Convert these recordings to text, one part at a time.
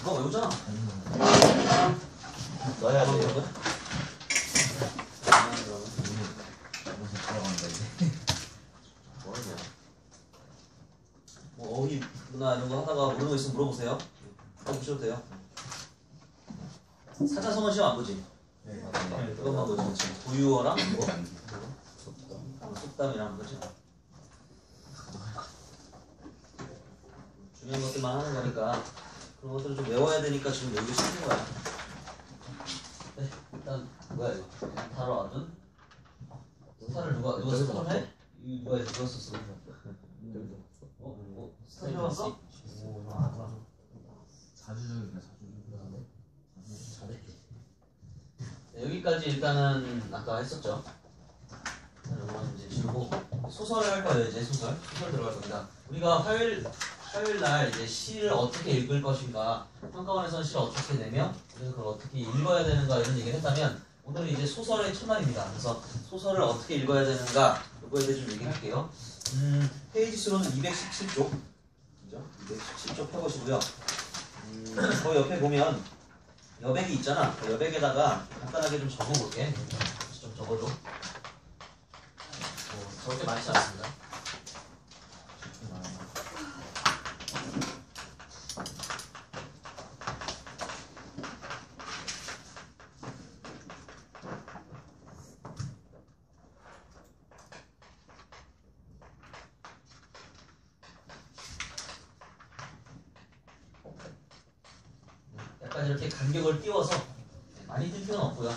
그거 외우잖아. 넣어야 돼 이런 거. 뭐하냐? 뭐 어휘 문화 이런 거 하다가 모르는 거 있으면 물어보세요. 보셔도 돼요. 사자성어 시험 안 보지? 네. 그것만 보지. 부유어랑 뭐? 속담이랑 거지. 중요한 것들만 하는 거니까 그런 것들을 좀 외워야 되니까 지금 외우기 싫은 거야. 네, 일단 뭐야 이거? 타로 아둔? 스타를 누가 스타 좀 해? 이거 누가 썼어? 스타 해봤어? 사주적이네 사주적. 네, 여기까지 일단은 아까 했었죠. 이건 이제 지우고 소설을 할 거예요. 이제 소설 들어갈 겁니다. 우리가 화요일 날 이제 시를 어떻게 읽을 것인가, 평가원에서는 시를 어떻게 내며 우리는 그걸 어떻게 읽어야 되는가 이런 얘기를 했다면 오늘은 이제 소설의 첫날입니다. 그래서 소설을 어떻게 읽어야 되는가 이거에 대해 좀 얘기할게요. 페이지 수로는 217쪽, 그죠? 217쪽 펴보시고요. 그 옆에 보면 여백이 있잖아. 그 여백에다가 간단하게 좀 적어볼게. 좀 적어줘. 적을 게 많지 않습니다. 약간 이렇게 간격을 띄워서 많이 띄울 필요는 없고요.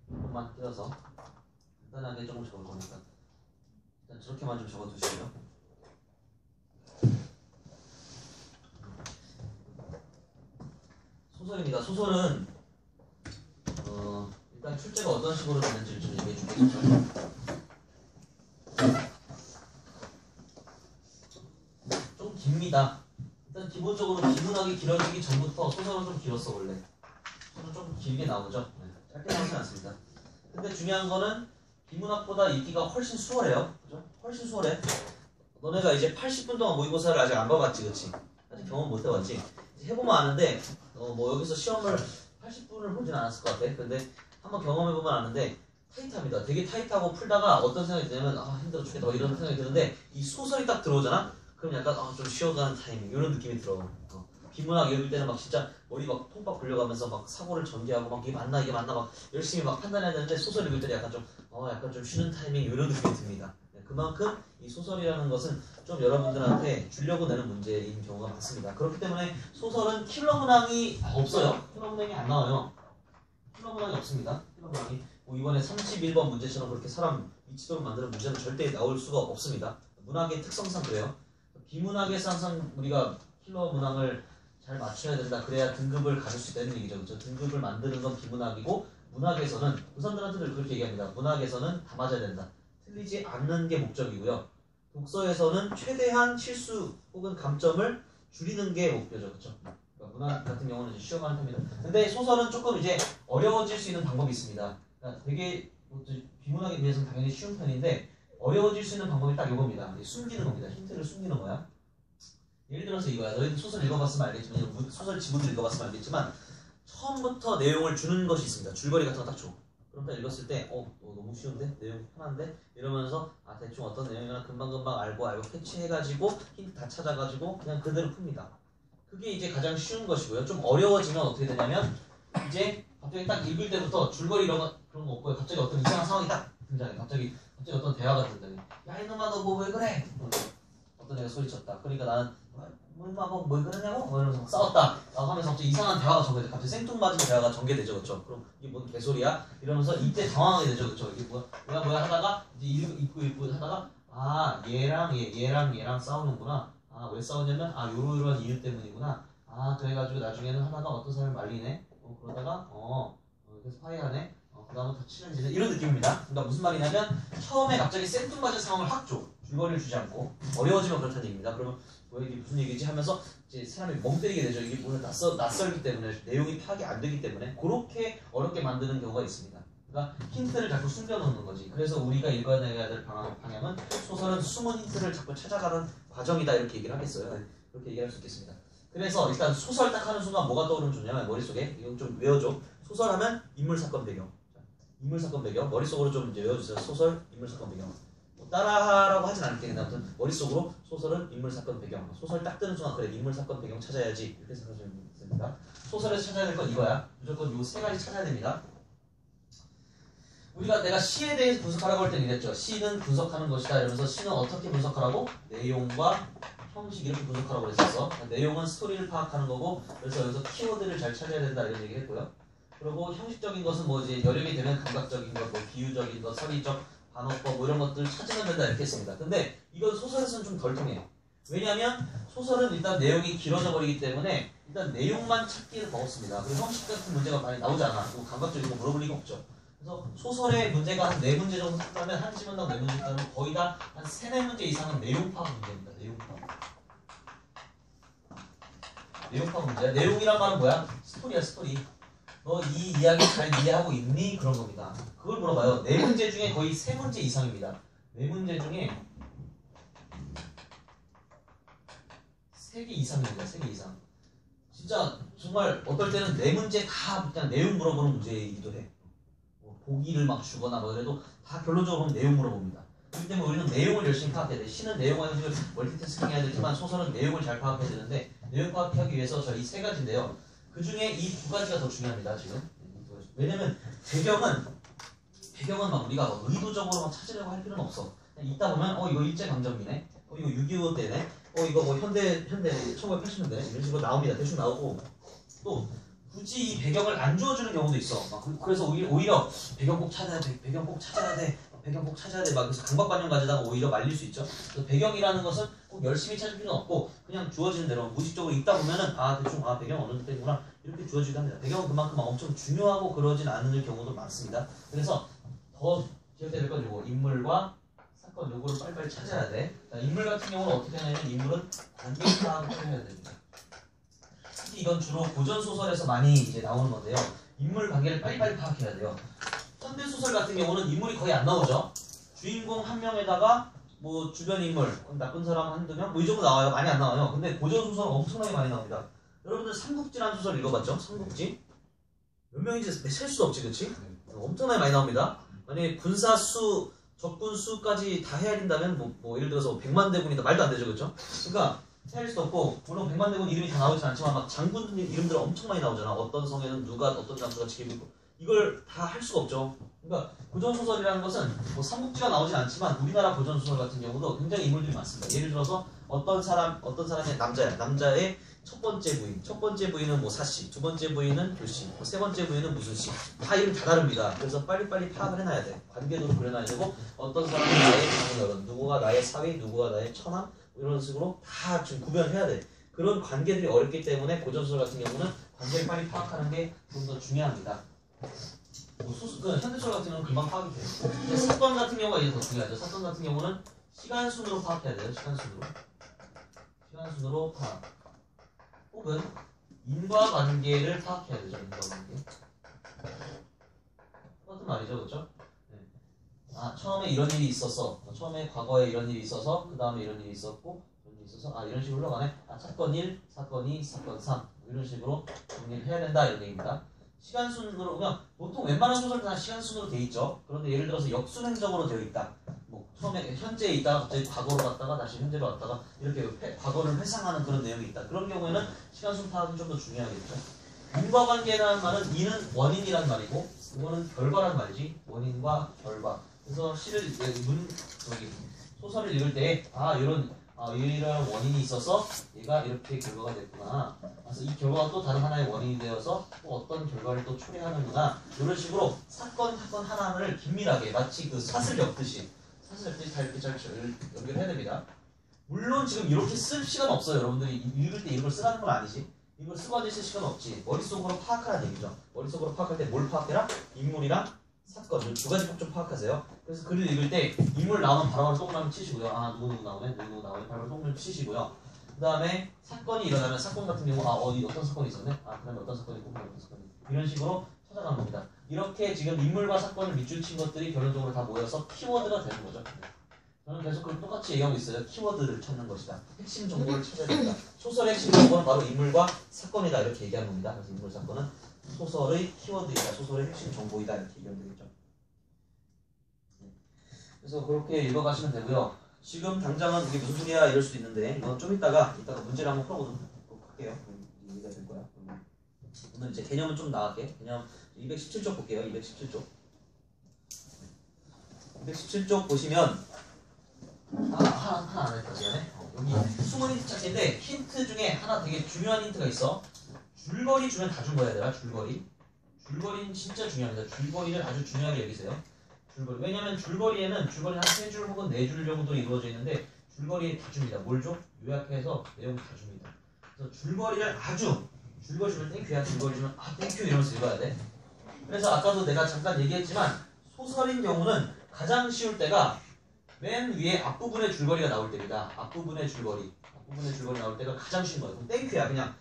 조금만 띄워서 간단하게 조금 적을 거니까 일단 저렇게만 좀 적어두시고요. 소설입니다. 소설은 일단 출제가 어떤 식으로 되는지를 좀 얘기해 주겠죠. 좀 깁니다. 일단 기본적으로 비문학이 길어지기 전부터 소설은 좀 길었어 원래. 소설은 좀 길게 나오죠. 네, 짧게 나오진 않습니다. 근데 중요한 거는 비문학보다 읽기가 훨씬 수월해요. 그죠? 훨씬 수월해. 너네가 이제 80분 동안 모의고사를 아직 안 봐봤지, 그치? 아직 경험 못 해봤지? 이제 해보면 아는데, 뭐 여기서 시험을 80분을 보진 않았을 것 같아. 근데 한번 경험해보면 아는데, 타이트합니다. 되게 타이트하고 풀다가 어떤 생각이 드냐면, 아, 힘들어 죽겠다. 이런 생각이 드는데, 이 소설이 딱 들어오잖아? 그럼 약간, 좀 쉬어가는 타이밍. 이런 느낌이 들어. 비문학 읽을 때는 막 진짜 머리 막 통박 굴려가면서 막 사고를 전개하고 막 이게 맞나 막 열심히 막 판단해야 되는데 소설 읽을 때는 약간 좀 쉬는 타이밍 이런 느낌이 듭니다. 네, 그만큼 이 소설이라는 것은 좀 여러분들한테 주려고 내는 문제인 경우가 많습니다. 그렇기 때문에 소설은 킬러 문항이 없어요. 킬러 문항이 안 나와요. 킬러 문항이 없습니다. 킬러 문항이 뭐 이번에 31번 문제처럼 그렇게 사람 미치도록 만드는 문제는 절대 나올 수가 없습니다. 문학의 특성상 그래요. 비문학에서 항상 우리가 킬러 문항을 잘 맞춰야 된다. 그래야 등급을 가질 수 있다는 얘기죠. 그렇죠? 등급을 만드는 건 비문학이고 문학에서는 고3들한테도 그렇게 얘기합니다. 문학에서는 다 맞아야 된다. 틀리지 않는 게 목적이고요. 독서에서는 최대한 실수 혹은 감점을 줄이는 게 목표죠. 그렇죠? 그러니까 문학 같은 경우는 이제 쉬어가는 편입니다. 근데 소설은 조금 이제 어려워질 수 있는 방법이 있습니다. 그러니까 되게 비문학에 비해서는 당연히 쉬운 편인데 어려워질 수 있는 방법이 딱 이겁니다. 숨기는 겁니다. 힌트를 숨기는 거야. 예를 들어서 이거야. 너희들 소설 읽어봤으면 알겠지만, 소설 지문들 읽어봤으면 알겠지만, 처음부터 내용을 주는 것이 있습니다. 줄거리 같은 거 딱 줘. 그럼 딱 읽었을 때, 너무 쉬운데? 내용 편한데? 이러면서, 대충 어떤 내용이나 금방금방 알고 캐치해가지고, 힌트 다 찾아가지고, 그냥 그대로 풉니다. 그게 이제 가장 쉬운 것이고요. 좀 어려워지면 어떻게 되냐면, 이제 갑자기 딱 읽을 때부터 줄거리 그런 거 없고요. 갑자기 어떤 이상한 상황이 딱 등장해. 갑자기 어떤 대화가 등장해. 야, 이놈아, 너 뭐 왜 그래? 어떤 애가 소리쳤다. 그러니까 나는 뭐 그러냐고? 이러면서 막 싸웠다. 하면서 갑자기 이상한 대화가 전개돼. 갑자기 생뚱맞은 대화가 전개되죠. 그렇죠? 그럼 이게 뭔 개소리야? 이러면서 이때 당황하게 되죠. 그렇죠? 이게 뭐야 하다가 이제 읽고 하다가 얘랑 싸우는구나. 왜 싸웠냐면 요런 이유 때문이구나. 그래가지고 나중에는 하다가 어떤 사람을 말리네. 그러다가 그래서 파이하네. 그 다음에 더 친해지네. 이런 느낌입니다. 그러니까 무슨 말이냐면 처음에 갑자기 생뚱맞은 상황을 확 줘. 줄거리를 주지 않고 어려워지면 그렇다는 얘기입니다. 그러면 이게 무슨 얘기지 하면서 이제 사람이 멍 때리게 되죠. 이게 뭐냐 낯설기 때문에 내용이 파악이 안 되기 때문에 그렇게 어렵게 만드는 경우가 있습니다. 그러니까 힌트를 자꾸 숨겨놓는 거지. 그래서 우리가 읽어내야 될 방향은 소설은 숨은 힌트를 자꾸 찾아가는 과정이다 이렇게 얘기를 하겠어요. 그렇게 얘기할 수 있겠습니다. 그래서 일단 소설 딱 하는 순간 뭐가 떠오르면 좋냐면 머릿속에 이건 좀 외워줘. 소설하면 인물 사건 배경. 인물 사건 배경 머릿속으로 좀 이제 외워주세요. 소설 인물 사건 배경. 뭐 따라하라고 하진 않을게. 근데 아무튼 머릿속으로 소설은 인물 사건 배경. 소설 딱 뜨는 순간 그래 인물 사건 배경 찾아야지 이렇게 생각하시면 됩니다. 소설에서 찾아야 될 건 이거야. 무조건 요 세 가지 찾아야 됩니다. 우리가 내가 시에 대해서 분석하라고 할 때는 이랬죠. 시는 분석하는 것이다 이러면서 시는 어떻게 분석하라고? 내용과 형식 이렇게 분석하라고 그랬었어. 내용은 스토리를 파악하는 거고 그래서 여기서 키워드를 잘 찾아야 된다 이런 얘기를 했고요. 그리고 형식적인 것은 뭐 이제 여력이 되면 감각적인 것, 뭐 비유적인 것, 서리적, 반어법 뭐 이런 것들 찾으면 된다 이렇게 했습니다. 근데 이건 소설에서는 좀 덜 통해요. 왜냐하면 소설은 일단 내용이 길어져 버리기 때문에 일단 내용만 찾기는 버겁습니다. 그리고 형식 같은 문제가 많이 나오지 않아. 뭐 감각적인 거 물어볼 리가 없죠. 그래서 소설의 문제가 한 4문제 정도 생각하면 한 지문당 4문제 있다면 거의 다 한 3, 4문제 이상은 내용 파악 문제입니다. 내용 파악. 내용 파악 문제야. 내용이란 말은 뭐야? 스토리야 스토리. 너 이 이야기 잘 이해하고 있니? 그런 겁니다. 그걸 물어봐요. 4문제 중에 거의 3문제 이상입니다. 4문제 중에 3개 이상입니다. 3개 이상. 진짜 정말 어떨 때는 4문제 다 그냥 내용 물어보는 문제이기도 해. 뭐 보기를 막 주거나 뭐 그래도 다 결론적으로 보면 내용 물어봅니다. 그렇기 때문에 우리는 내용을 열심히 파악해야 돼. 시는 내용과 형식을 멀티태스킹 해야 되지만 소설은 내용을 잘 파악해야 되는데 내용 파악하기 위해서 저희 3가지인데요. 그 중에 이 2가지가 더 중요합니다. 지금. 왜냐면 배경은 막 우리가 막 의도적으로 막 찾으려고 할 필요는 없어. 그냥 있다 보면 이거 일제강점기네. 이거 6.25 때네. 이거 뭐 현대 1980년대네. 이런 식으로 나옵니다. 대충 나오고 또 굳이 이 배경을 안 주어주는 경우도 있어. 그래서 오히려 배경 꼭 찾아야 돼. 배경 꼭 찾아야 돼. 배경 꼭 찾아야 돼. 막 그래서 강박관념 가지다가 오히려 말릴 수 있죠. 그래서 배경이라는 것은 꼭 열심히 찾을 필요는 없고 그냥 주어지는 대로 무의식적으로 있다 보면은 대충 배경 어느 때구나 이렇게 주어지기도 합니다. 배경은 그만큼 막 엄청 중요하고 그러진 않은 경우도 많습니다. 그래서 더 기억해야 될 건 이거 인물과 사건 요거를 빨리빨리 찾아야 돼. 자, 인물 같은 경우는 어떻게 하냐면 인물은 관계 파악을 해야 됩니다. 특히 이건 주로 고전 소설에서 많이 이제 나오는 건데요. 인물 관계를 빨리빨리 파악해야 돼요. 현대 소설 같은 경우는 인물이 거의 안 나오죠. 주인공 한 명에다가 뭐 주변 인물, 나쁜 사람 한두 명, 뭐 이 정도 나와요. 많이 안 나와요. 근데 고전 소설은 엄청나게 많이 나옵니다. 여러분들 삼국지라는 소설 읽어봤죠? 삼국지? 몇 명인지 셀 수도 없지, 그치? 엄청나게 많이 나옵니다. 만약에 군사 수, 적군 수까지 다 헤아린다면 뭐 예를 들어서 100만 대군이다 말도 안 되죠, 그쵸? 그러니까 헤아릴 수도 없고 물론 100만 대군 이름이 다 나오진 않지만 막 장군 이름들 엄청 많이 나오잖아. 어떤 성에는 어떤 장수가 지키고 있고 이걸 다 할 수가 없죠. 그러니까 고전소설이라는 것은 뭐 삼국지가 나오진 않지만 우리나라 고전소설 같은 경우도 굉장히 인물들이 많습니다. 예를 들어서 어떤 사람의 남자의 첫 번째 부인은 뭐 사씨, 두 번째 부인은 교씨, 뭐 세 번째 부인은 무슨 씨, 다 이름 다 다릅니다. 그래서 빨리빨리 파악을 해놔야 돼. 관계도를 그려놔야 되고 어떤 사람은 나의 장인어른, 누구가 나의 사위, 누구가 나의 처남 이런 식으로 다 좀 구별해야 돼. 그런 관계들이 어렵기 때문에 고전소설 같은 경우는 관계를 빨리 파악하는 게 좀 더 중요합니다. 현대소설 같은 경우는 금방 파악이 돼요. 사건 같은 경우가 이제 더 중요하죠. 사건 같은 경우는 시간순으로 파악해야 돼요. 시간순으로 파악. 혹은 인과관계를 파악해야 되죠. 인과관계. 똑같은 말이죠. 그렇죠? 네. 처음에 이런 일이 있었어. 처음에 과거에 이런 일이 있어서 그 다음에 이런 일이 있었고 이런 일이 있어서 이런 식으로 흘러가네. 사건 1, 사건 2, 사건 3 이런 식으로 정리를 해야 된다 이런 얘기입니다. 시간순으로 그냥 보통 웬만한 소설은 다 시간순으로 돼 있죠. 그런데 예를 들어서 역순행적으로 되어 있다. 뭐 처음에 현재에 있다가 갑자기 과거로 갔다가 다시 현재로 왔다가 이렇게 과거를 회상하는 그런 내용이 있다. 그런 경우에는 시간순 파악이 좀 더 중요하겠죠. 인과관계라는 말은 이는 원인이란 말이고 이거는 결과란 말이지. 원인과 결과. 그래서 소설을 읽을 때 이런 원인이 있어서 얘가 이렇게 결과가 됐구나. 그래서 이 결과가 또 다른 하나의 원인이 되어서 또 어떤 결과를 또 초래하는구나. 이런 식으로 사건 하나하나를 긴밀하게 마치 그 사슬 엮듯이 다 이렇게 잘 연결해야 됩니다. 물론 지금 이렇게 쓸 시간 없어요. 여러분들이 읽을 때 이걸 쓰라는 건 아니지. 이걸 쓰고 앉으실 시간 없지. 머릿속으로 파악하라는 얘기죠. 머릿속으로 파악할 때 뭘 파악해라? 인물이랑 사건, 두 가지 꼭 좀 파악하세요. 그래서 글을 읽을 때 인물 나오면 바로바로 똥을 치시고요. 누구 나오네? 바로 똥을 치시고요. 그 다음에 사건이 일어나면 사건 같은 경우 어떤 사건이 있었네? 그 다음에 어떤 사건이 있고 어떤 사건이 있고 이런 식으로 찾아가는 겁니다. 이렇게 지금 인물과 사건을 밑줄 친 것들이 결론적으로 다 모여서 키워드가 되는 거죠. 저는 계속 그걸 똑같이 얘기하고 있어요. 키워드를 찾는 것이다. 핵심 정보를 찾아야 된다. 소설의 핵심 정보는 바로 인물과 사건이다. 이렇게 얘기하는 겁니다. 그래서 인물 사건은 소설의 키워드이다. 소설의 핵심 정보이다. 이렇게 얘기하면 되겠죠. 그래서 그렇게 읽어가시면 되고요. 지금 당장은 이게 무슨 소리야 이럴 수도 있는데 이건 좀 이따가 문제를 한번 풀어보도록 할게요. 이해가 될 거야. 오늘 이제 개념은 좀 나갈게. 개념 217쪽 볼게요. 217쪽. 217쪽 보시면 하나 안 했다 지금. 여기 숨은 힌트 찾기인데 힌트 중에 하나 되게 중요한 힌트가 있어. 줄거리 주면 다 준 거야 얘들아. 줄거리는 진짜 중요합니다. 줄거리를 아주 중요하게 여기세요. 줄거리. 왜냐면 줄거리는 한 3줄 혹은 4줄 정도로 이루어져 있는데 줄거리에 다 줍니다. 뭘 줘? 요약해서 내용 다 줍니다. 그래서 줄거리를 줄거리 주면 땡큐야. 줄거리 주면 땡큐 이러면서 읽어야 돼. 그래서 아까도 내가 잠깐 얘기했지만 소설인 경우는 가장 쉬울 때가 맨 위에 앞부분에 줄거리가 나올 때입니다. 앞부분에 줄거리 나올 때가 가장 쉬운 거예요. 그럼 땡큐야. 그냥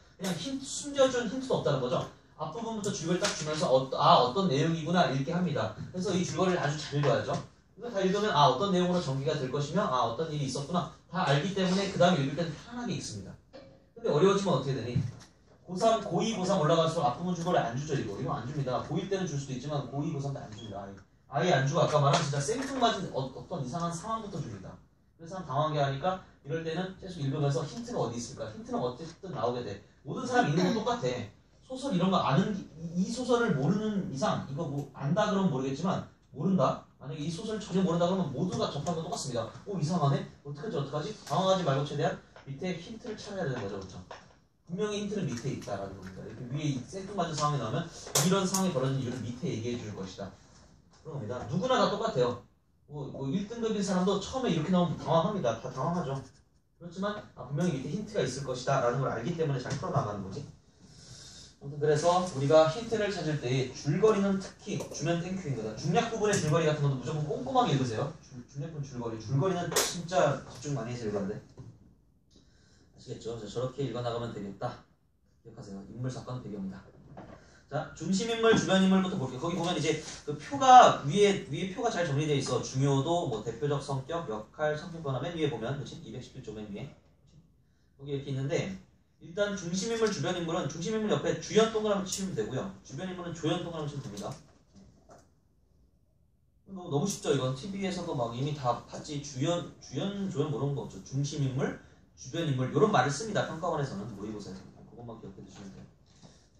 숨겨준 힌트도 없다는 거죠. 앞부분부터 줄거리 딱 주면서 어떤 내용이구나 이렇게 합니다. 그래서 이 줄거리를 아주 잘 읽어야죠. 이거 다 읽으면 어떤 내용으로 전개가 될 것이며 어떤 일이 있었구나 다 알기 때문에 그 다음에 읽을 때는 편안하게 읽습니다. 근데 어려워지면 어떻게 되니? 고3, 고2, 고3 올라갈수록 앞부분 줄거리 안 주죠. 이거 안 줍니다. 고1 때는 줄 수도 있지만 고2, 고3 때 안 줍니다. 아예 안 주고 아까 말한 진짜 생뚱맞은 어떤 이상한 상황부터 줍니다. 그래서 당황하게 하니까 이럴 때는 계속 읽으면서 힌트가 어디 있을까? 힌트는 어쨌든 나오게 돼. 모든 사람 읽는 건 똑같아. 소설 이런 거 아는 이 소설을 모르는 이상 이거 뭐 안다 그러면 모르겠지만 모른다. 만약에 이 소설을 전혀 모른다 그러면 모두가 접한 건 똑같습니다. 이상하네? 어떡하지? 당황하지 말고 최대한 밑에 힌트를 찾아야 되는 거죠. 그렇죠? 분명히 힌트는 밑에 있다라는 겁니다. 이렇게 위에 생뚱맞은 상황이 나오면 이런 상황이 벌어진 이유를 밑에 얘기해 줄 것이다. 그런 겁니다. 누구나 다 똑같아요. 1등급인 사람도 처음에 이렇게 나오면 당황합니다. 다 당황하죠. 그렇지만 분명히 밑에 힌트가 있을 것이다 라는 걸 알기 때문에 잘 풀어나가는 거지. 아무튼 그래서 우리가 힌트를 찾을 때 줄거리는 특히 주면 땡큐인 거다. 중략 부분의 줄거리 같은 것도 무조건 꼼꼼하게 읽으세요. 중략 부분 줄거리는 진짜 집중 많이 해서 읽어야 돼. 아시겠죠? 저렇게 읽어나가면 되겠다. 기억하세요. 인물, 사건, 배경이다. 자, 중심인물, 주변인물부터 볼게요. 거기 보면 이제 그 표가 위에 표가 잘 정리되어 있어. 중요도, 대표적 성격, 역할, 성격 변화 맨 위에 보면, 그렇지? 211조 맨 위에. 거기 이렇게 있는데 일단 중심인물, 주변인물은 중심인물 옆에 주연 동그라미 치면 되고요. 주변인물은 조연 동그라미 치면 됩니다. 너무 쉽죠? 이건 TV에서도 막 이미 다 봤지. 주연, 조연 모르는 거 없죠. 중심인물, 주변인물 이런 말을 씁니다. 평가원에서는 모의고사에서 그것만 기억해 두시면 돼요.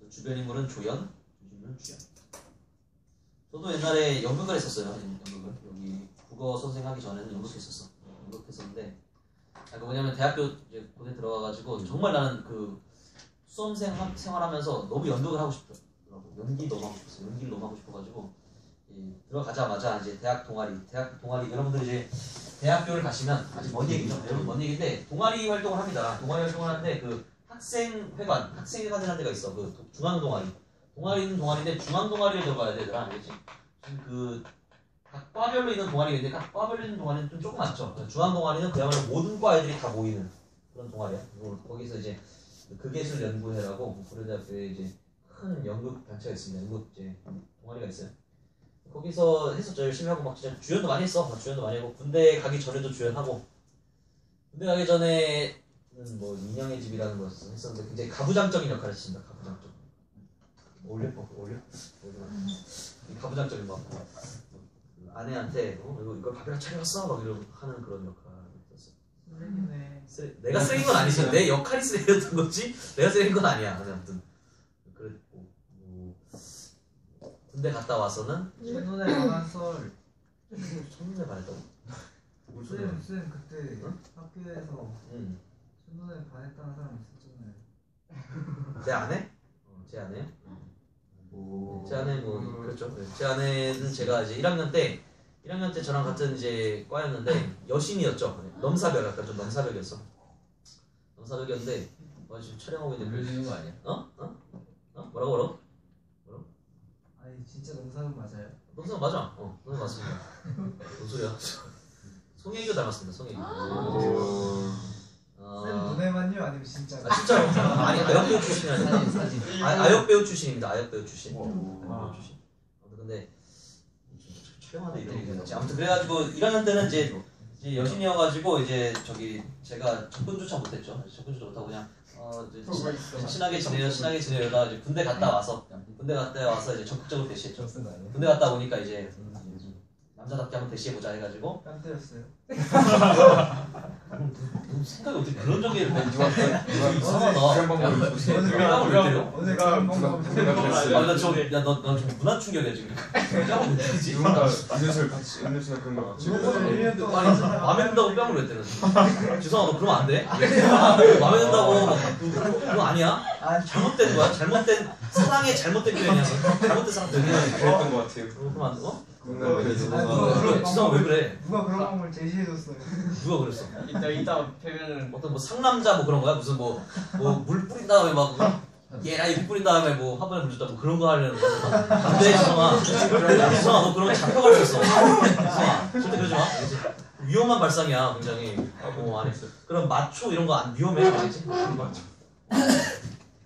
주변인물은 조연, 중심인물은 주연. 저도 옛날에 연극을 했었어요. 연극을. 여기 국어 선생 하기 전에는 연극했었어. 연극했었는데 뭐냐면 대학교 이제 고대 들어가가지고 정말 나는 그 수험생 생활하면서 너무 연극을 하고 싶더라고. 연기를 너무 하고 싶어가지고 들어가자마자 이제 대학 동아리 여러분들 이제 대학교를 가시면 아직 먼 얘기죠. 여러분 먼 얘기인데 동아리 활동을 합니다. 동아리 활동을 하는데 그 학생회관이라는 데가 있어. 그 중앙 동아리는 동아리인데 중앙 동아리를 들어가야 되더라. 알겠지? 각 과별로 있는 동아리가 있는데 각 과별로 있는 동아리는 좀 조그맣죠. 중앙 동아리는 그야말로 모든 과 애들이 다 모이는 그런 동아리야. 거기서 이제 극예술 연구회라고 고려대학교에 이제 큰 연극 단체가 있습니다. 연극 이제 동아리가 있어요. 거기서 했었죠. 열심히 하고 막 진짜 주연도 많이 했어. 주연도 많이 하고 군대 가기 전에도 주연하고 군대 가기 전에는 뭐 인형의 집이라는 거 했었는데 굉장히 가부장적인 역할을 했습니다. 가부장적. 올려? 가부장적인 막 아내한테 이걸 밥이랑 차려왔어? 막 이러고 하는 그런 역할을 했었어. 쓰레기네. 내가 쓰레기인 건 아니죠. 내 역할이 쓰레기였던 거지 내가 쓰레기인 건 아니야. 아무튼 그랬고 군대 갔다 와서는 첫눈에 반한 썰. 첫눈에 반했다고? 쌤 그때 학교에서 첫눈에 반했다는 사람 있었잖아요. 제 아내? 제 아내요? 제 아내 그렇죠. 제 아내는 제가 이제 1학년 때 저랑 같은 이제 과였는데 여신이었죠. 넘사벽 약간 좀 넘사벽이었어. 넘사벽이었는데 지금 촬영하고 있는데 놀리는 거 아니야? 뭐라고? 아니 진짜 농사는 맞아요? 농사 맞아. 농사 맞습니다. 뭔 소리야? 송혜교 닮았습니다. 송혜교. 쌤 눈에만요? 아니면 진짜? 진짜로. 아니 아역배우 출신이라니까. 사진. 아역배우 출신입니다. 아역배우 출신. 근데 촬영하는 이름이 뭐였지? 아무튼 그래가지고 1학년 때는 이제 이제 여신이어가지고 이제 저기 제가 접근조차 못했죠. 접근조차 못하고 그냥 이제 친하게 지내려다 이제 군대 갔다 와서 이제 적극적으로 대시했죠. 군대 갔다 오니까 이제 남자답게 한번 대시해보자 해가지고 뺨 때렸어요. 생각이 어떻게 그런 적이 누가 이상하다. 어제 그런 방법 나 지금 문화 충격이야 지금. 뺨을 왜 때리지? 누군가 음료수나 그런 거 마음에 든다고 뺨을 왜 때려? 죄송하다. 그러면 안 돼. 마음에 든다고 그거 아니야? 잘못된 거야. 잘못된 사랑의 잘못된 표현이야. 잘못된 사랑 표현이야. 그랬던 거 같아요. 그러면 안 돼? 어? 그런 왜 그래? 누가 그런 방법을 제시해줬어요. 누가 그랬어? 이따 패면은 어떤 뭐 상남자 뭐 그런 거야? 무슨 뭐 물 뿌린 다음에 막 얘라 이렇게 뿌린 다음에 뭐 한 번에 물 줬다 뭐 그런 거 하려는 거야? 안 돼, 지성아. 지성아, 너 그런 거 잡혀갈 수 있어. 지성아, 절대 그러지 마. 알겠지? 위험한 발상이야, 굉장히. 안 했어. 그럼 마초 이런 거 안 위험해, 알겠지? 맞죠.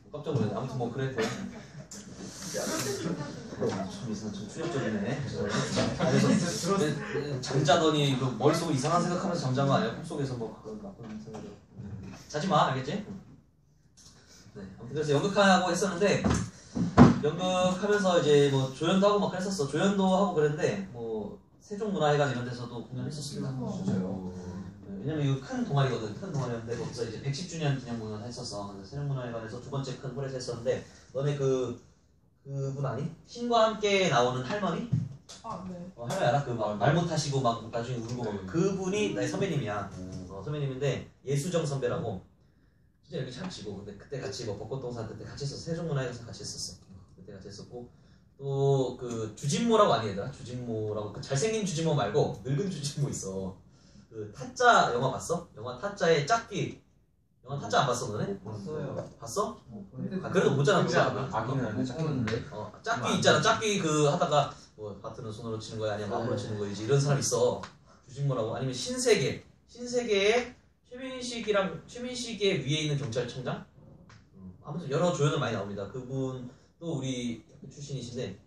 깜짝 놀랐네. 아무튼 뭐 그랬고. 참 충격적이네. 그래서 잠자더니 그 머릿속으로 이상한 생각하면서 잠잔 거 아니야? 꿈속에서 뭐 그런 나쁜 생각을. 자지 마, 알겠지? 네. 아무튼 그래서 연극하고 했었는데 연극하면서 이제 뭐 조연도 하고 막 그랬었어. 조연도 하고 그랬는데 뭐 세종문화회관 이런 데서도 공연했었습니다. 진짜요? 왜냐면 이거 큰 동아리거든. 큰 동아리였는데 거기서 이제 110주년 기념 공연 했었어. 그래서 세종문화회관에서 두 번째 큰 홀에서 했었는데 너네 그분 아니? 신과 함께 나오는 할머니? 아, 네. 할머니 알아? 그 막 말 못하시고 막 나중에 울고 네. 막 그분이 나의 선배님이야. 선배님인데 예수정 선배라고 진짜 이렇게 참치고 근데 그때 같이 뭐 벚꽃동산 그때 같이 했었어. 세종문화회관에서 같이 했었어. 그때 같이 했었고 또 그 주진모라고 아니 얘들아? 주진모라고 그 잘생긴 주진모 말고 늙은 주진모 있어. 그 타짜 영화 봤어? 영화 타짜의 짝귀. 영화 타짜 안 봤어 너네? 봤어요. 봤어? 근데 그래도 못 자나 보자. 아기는 안 짝꿍인데. 짝귀 있잖아. 짝귀 그 하다가 뭐 바트는 손으로 치는 거야 아니면 마음으로 치는 거지 이런 사람 있어. 주진모라고 아니면 신세계의 최민식의 위에 있는 경찰청장. 아무튼 여러 조연을 많이 나옵니다. 그분 또 우리 학교 출신이신데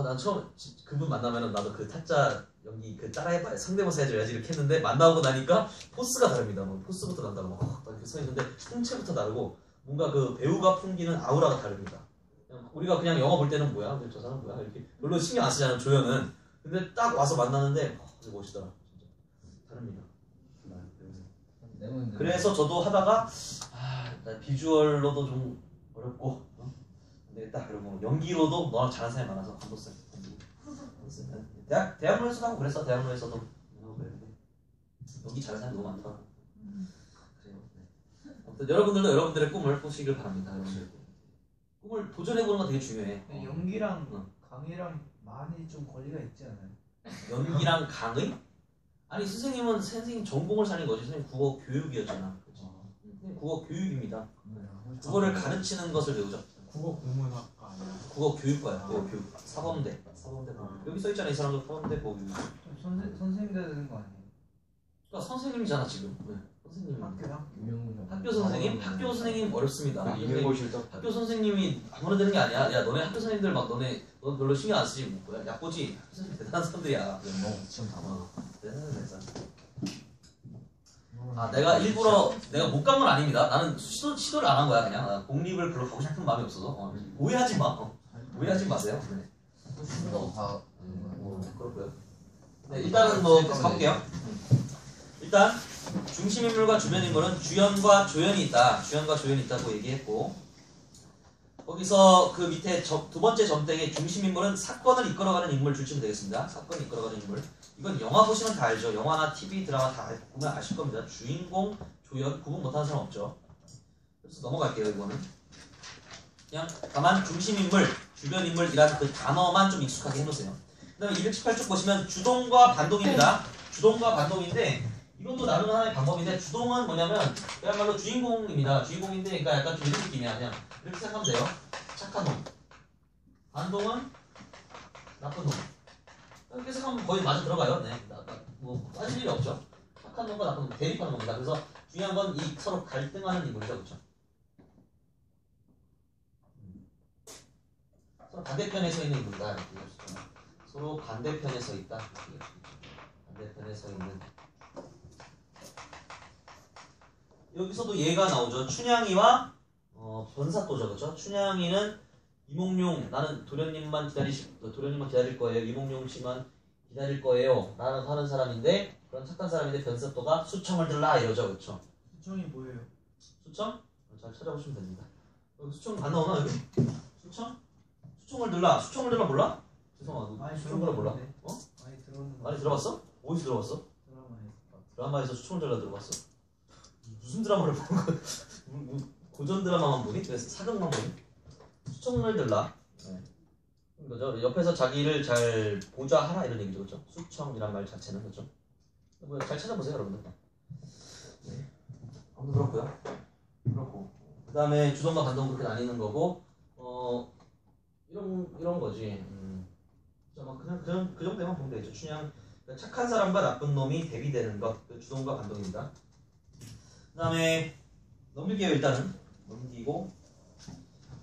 난 처음 그분 만나면은 나도 그 타짜 연기 그 따라해봐야 상대모사 해줘야지 이렇게 했는데 만나고 나니까 포스가 다릅니다. 뭐 포스부터 난다고 막 이렇게 서 있는데 풍채부터 다르고 뭔가 그 배우가 풍기는 아우라가 다릅니다. 우리가 그냥 영화 볼 때는 뭐야? 저 사람 뭐야? 이렇게 별로 신경 안 쓰잖아 조연은. 근데 딱 와서 만나는데 되게 멋있더라. 진짜 다릅니다. 그래서 저도 하다가 나 비주얼로도 좀 어렵고 안 되겠다. 그리고 연기로도 너랑 잘하는 사람이 많아서 감독쌤. 대학로에서도 하고 그랬어. 대학로에서도 하고 그랬는데 연기 잘하는 사람이 너무 많더라. 그래요. 네. 아무튼 여러분들도 여러분들의 꿈을 꾸시길 바랍니다. 꿈을 도전해보는 건 되게 중요해. 연기랑 강의랑 많이 좀 거리가 있지 않아요? 연기랑 강의? 아니 선생님 전공을 살린 거지. 선생님 국어 교육이었잖아. 그치? 국어 교육입니다. 국어를 가르치는 것을 배우죠. 국어 국문학과 아니야? 국어 교육과야. 국어 교육. 사범대. 여기 써 있잖아. 이 사람도 사범대 국어 교육. 선생님 돼야 되는 거 아니에요? 그러니까 선생님이잖아 지금. 네. 선생님. 학교 학교 선생님 어렵습니다. 있는 곳이 또 학교 선생님이 아무나 되는 게 아니야. 야 너네 학교 선생님들 막 너 별로 신경 안 쓰지 뭐야? 약보지. 학교 선생님 대단한 사람들이야. 지금 다 대단한. 내가 일부러 내가 못 간 건 아닙니다. 나는 시도를 안 한 거야 그냥. 공립을 별로 가고 싶은 마음이 없어서. 오해하지 마. 오해하지 마세요. 네. 그렇고요. 네, 일단은 뭐 가볼게요. 일단 중심 인물과 주변 인물은 주연과 조연이 있다. 주연과 조연이 있다고 얘기했고 거기서 그 밑에 두 번째 점땡에 중심 인물은 사건을 이끌어가는 인물 줄치면 되겠습니다. 사건을 이끌어가는 인물. 이건 영화 보시면 다 알죠. 영화나 TV, 드라마 다 보면 아실 겁니다. 주인공, 조연 구분 못하는 사람 없죠. 그래서 넘어갈게요. 이거는 그냥 다만 중심 인물, 주변 인물이라는 그 단어만 좀 익숙하게 해놓으세요. 그 다음에 218쪽 보시면 주동과 반동입니다. 주동과 반동인데 이것도 나름 하나의 방법인데 주동은 뭐냐면 그야말로 주인공입니다. 주인공인데 그러니까 약간 좀 이런 느낌이야. 그냥 이렇게 생각하면 돼요. 착한 놈. 반동은 나쁜 놈. 이렇게 생각하면 거의 맞아 들어가요. 네. 뭐 빠질 일이 없죠. 착한 놈과 나쁜 놈 대립하는 겁니다. 그래서 중요한 건 이 서로 갈등하는 인물이죠. 그렇죠? 서로 반대편에 서 있는 인물이다. 이렇게 얘기할 수 있죠. 서로 반대편에 서 있다. 반대편에 서 있는 여기서도 얘가 나오죠. 춘향이와 변사또죠, 그렇죠? 춘향이는 이몽룡 나는 도련님만 기다릴 거예요. 이몽룡 씨만 기다릴 거예요. 나는 하는 사람인데 그런 착한 사람인데 변사또가 수청을 들라 이러죠, 그렇죠? 수청이 뭐예요? 수청? 잘 찾아보시면 됩니다. 여기 수청 안 나오나 여기? 수청? 수청을 들라 몰라? 죄송하고 많이 수청을 들라 몰라? 들어봤는데. 어? 많이 들었는 거 많이 들어봤어? 어디서 들어봤어? 드라마에서. 드라마에서 수청을 들라 들어봤어? 무슨 드라마를 보는 거야? 고전 드라마만 보니? 그래서 사극만 보니? 수청을 들라. 네. 그죠? 옆에서 자기를 잘 보좌하라 이런 얘기죠, 그렇죠? 수청이란 말 자체는 그렇죠? 잘 찾아보세요, 여러분들. 네. 아무튼 그렇고요. 그렇고. 그 다음에 주동과 반동 그렇게 나뉘는 거고, 이런 거지. 그냥 그 정도만 보면 되겠죠. 춘향 그러니까 착한 사람과 나쁜 놈이 대비되는 것, 그 주동과 반동입니다. 그 다음에 넘길게요. 일단은 넘기고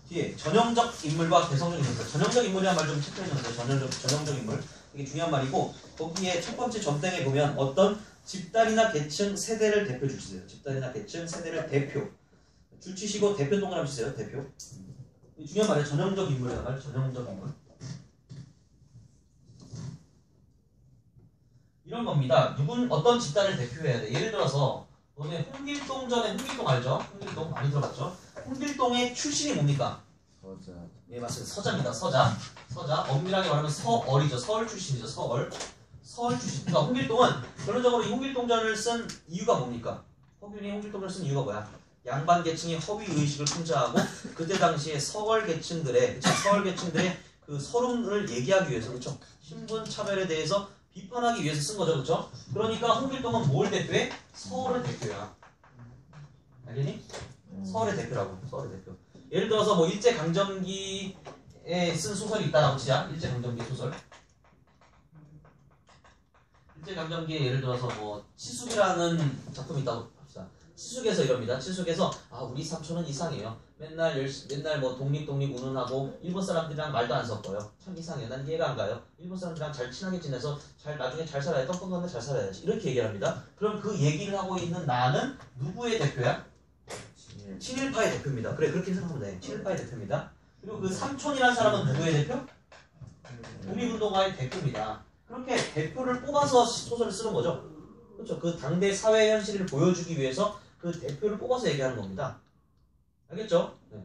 뒤에 전형적 인물과 개성적 인물. 전형적 인물이란 말 좀 체크해 주세요. 전형적 인물 되게 중요한 말이고 거기에 첫 번째 점땡에 보면 어떤 집단이나 계층, 세대를 대표 주시세요. 집단이나 계층, 세대를 대표 줄치시고 대표 동그라미 주세요. 대표. 중요한 말이에요. 전형적 인물이란 말. 전형적 인물. 이런 겁니다. 어떤 집단을 대표해야 돼. 예를 들어서 너네 홍길동 전에 홍길동 알죠? 홍길동 많이 들어봤죠? 홍길동의 출신이 뭡니까? 서자. 예, 맞습니다. 서자입니다. 서자. 엄밀하게 말하면 서얼이죠. 서얼 출신이죠. 서얼 출신. 그러니까 홍길동은 결론적으로 이 홍길동전을 쓴 이유가 뭡니까? 허균이 홍길동전을 쓴 이유가 뭐야? 양반 계층의 허위 의식을 풍자하고 그때 당시에 서얼 계층들의 그 서름을 얘기하기 위해서 그렇죠? 신분 차별에 대해서 비판하기 위해서 쓴 거죠, 그렇죠? 그러니까 홍길동은 뭘 대표해? 서울의 대표야. 알겠니? 서울의 대표라고. 서울의 대표. 예를 들어서 뭐 일제 강점기에 쓴 소설이 있다라고 치자. 일제 강점기 소설. 일제 강점기에 예를 들어서 뭐 치숙이라는 작품이 있다고 합시다. 치숙에서 이럽니다. 치숙에서 우리 삼촌은 이상해요. 맨날 뭐 독립 운운하고 일본 사람들이랑 말도 안 섞어요. 참 이상해요. 난 이해가 안 가요. 일본 사람들이랑 잘 친하게 지내서 나중에 잘 살아야 떡국 건데 잘 살아야지. 이렇게 얘기를 합니다. 그럼 그 얘기를 하고 있는 나는 누구의 대표야? 친일파의 대표입니다. 그래 그렇게 생각하면 돼. 친일파의 대표입니다. 그리고 그 삼촌이라는 사람은 누구의 대표? 독립운동가의 대표입니다. 그렇게 대표를 뽑아서 소설을 쓰는 거죠. 그렇죠. 그 당대 사회 현실을 보여주기 위해서 그 대표를 뽑아서 얘기하는 겁니다. 알겠죠? 네.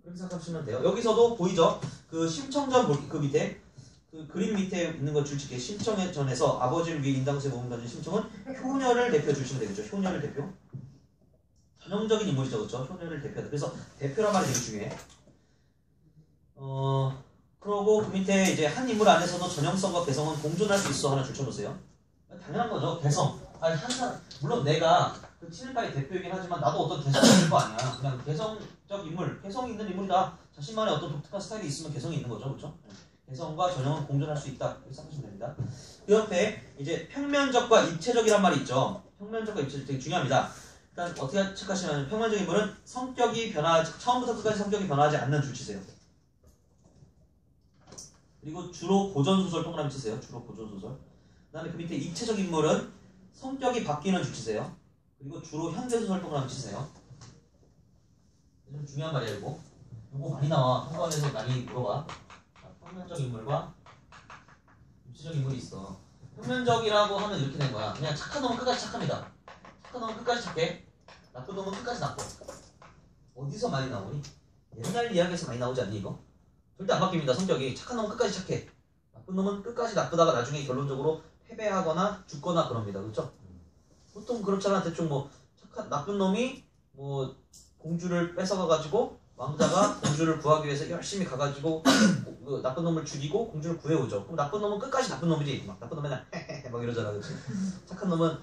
그렇게 생각하시면 돼요. 여기서도 보이죠? 그 심청전 그 밑에 그 그림 밑에 있는 거 줄칠게. 심청전에서 아버지를 위해 인당수에 몸을 가진 심청은 효녀를 대표 주시면 되겠죠. 효녀를 대표. 전형적인 인물이죠, 그렇죠? 효녀를 대표하다. 그래서 대표란 말이 되게 중요해. 그러고 그 밑에 이제 한 인물 안에서도 전형성과 개성은 공존할 수 있어 하나 줄쳐놓으세요. 당연한 거죠. 개성. 물론 내가 그 친일파의 대표이긴 하지만 나도 어떤 개성이 있는 거 아니야. 그냥 개성적 인물, 개성이 있는 인물이다. 자신만의 어떤 독특한 스타일이 있으면 개성이 있는 거죠, 그렇죠? 개성과 전형은 공존할 수 있다. 이렇게 생각하시면 됩니다. 그 옆에 이제 평면적과 입체적이란 말이 있죠. 평면적과 입체적 되게 중요합니다. 일단 어떻게 체크하시냐면 평면적 인물은 처음부터 끝까지 성격이 변하지 않는 줄치세요. 그리고 주로 고전소설 동그라미 치세요. 주로 고전소설. 그 다음에 그 밑에 입체적 인물은 성격이 바뀌는 줄치세요. 그리고 주로 현대소설 동그라미 치세요. 좀 중요한 말이야 이거. 이거 많이 나와. 한관에서 많이 물어봐. 평면적 인물과 입체적 인물이 있어. 평면적이라고 하면 이렇게 된 거야. 그냥 착한 놈은 끝까지 착합니다. 착한 놈은 끝까지 착해. 나쁜 놈은 끝까지 나빠. 어디서 많이 나오니? 옛날 이야기에서 많이 나오지 않니 이거? 절대 안 바뀝니다. 성격이. 착한 놈은 끝까지 착해. 나쁜 놈은 끝까지 나쁘다가 나중에 결론적으로 패배하거나 죽거나 그럽니다. 그렇죠? 보통 그렇잖아. 대충 뭐 나쁜 놈이 뭐 공주를 뺏어가가지고 왕자가 공주를 구하기 위해서 열심히 가가지고 그 나쁜 놈을 죽이고 공주를 구해오죠. 그럼 나쁜 놈은 끝까지 나쁜 놈이지. 막 나쁜 놈은 맨날 헤헤헤 막 이러잖아. 그치? 착한 놈은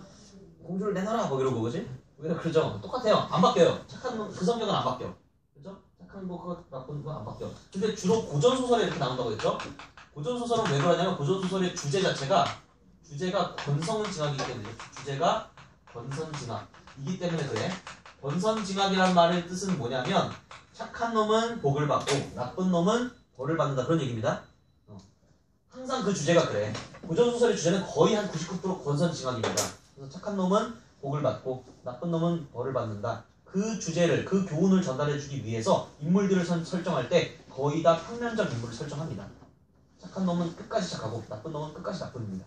공주를 내놔라 막 이러고 그지? 왜 그러죠? 똑같아요. 안 바뀌어요. 착한 놈 그 성격은 안 바뀌어. 그죠? 착한 거 나쁜 거 안 바뀌어. 근데 주로 고전소설에 이렇게 나온다고 했죠? 고전소설은 왜 그러냐면 고전소설의 주제 자체가 권선징악이기 때문에 주제가 권선징악이기 때문에 그래. 권선징악이란 말의 뜻은 뭐냐면 착한 놈은 복을 받고 나쁜 놈은 벌을 받는다 그런 얘기입니다. 항상 그 주제가 그래. 고전소설의 주제는 거의 한 99% 권선징악입니다. 그래서 착한 놈은 복을 받고 나쁜 놈은 벌을 받는다. 그 주제를, 그 교훈을 전달해주기 위해서 인물들을 설정할 때 거의 다 평면적 인물을 설정합니다. 착한 놈은 끝까지 착하고 나쁜 놈은 끝까지 나쁩니다.